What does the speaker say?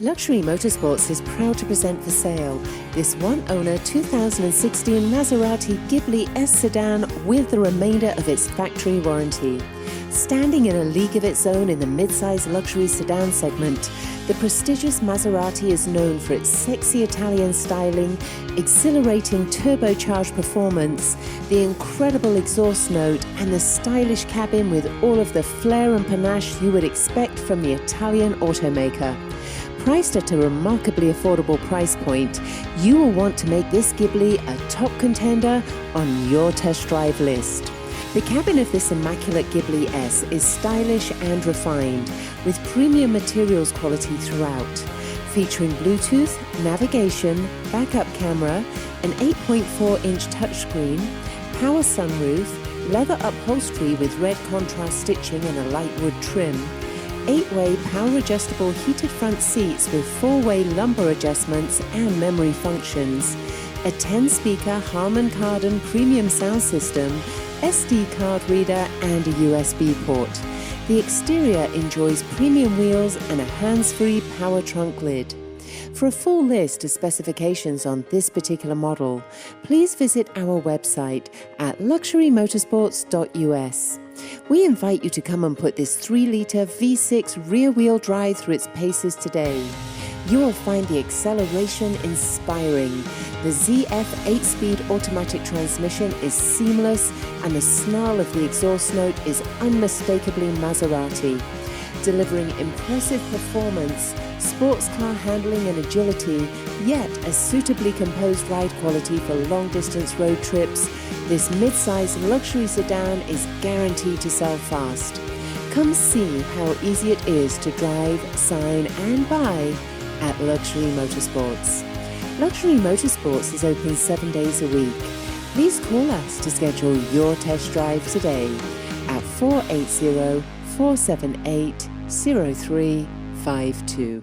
Luxury Motorsports is proud to present for sale this one-owner 2016 Maserati Ghibli S Sedan with the remainder of its factory warranty. Standing in a league of its own in the mid-size luxury sedan segment, the prestigious Maserati is known for its sexy Italian styling, exhilarating turbocharged performance, the incredible exhaust note, and the stylish cabin with all of the flair and panache you would expect from the Italian automaker. Priced at a remarkably affordable price point, you will want to make this Ghibli a top contender on your test drive list. The cabin of this immaculate Ghibli S is stylish and refined, with premium materials quality throughout, featuring Bluetooth, navigation, backup camera, an 8.4-inch touchscreen, power sunroof, leather upholstery with red contrast stitching and a light wood trim, 8-way power-adjustable heated front seats with 4-way lumbar adjustments and memory functions, a 10-speaker Harman Kardon premium sound system, SD card reader and a USB port. The exterior enjoys premium wheels and a hands-free power trunk lid. For a full list of specifications on this particular model, please visit our website at luxurymotorsports.us. We invite you to come and put this 3-litre V6 rear-wheel drive through its paces today. You will find the acceleration inspiring. The ZF 8-speed automatic transmission is seamless, and the snarl of the exhaust note is unmistakably Maserati, delivering impressive performance, sports car handling and agility, yet a suitably composed ride quality for long-distance road trips. This mid-size luxury sedan is guaranteed to sell fast. Come see how easy it is to drive, sign and buy at Luxury Motorsports. Luxury Motorsports is open 7 days a week. Please call us to schedule your test drive today at 480-478-0352.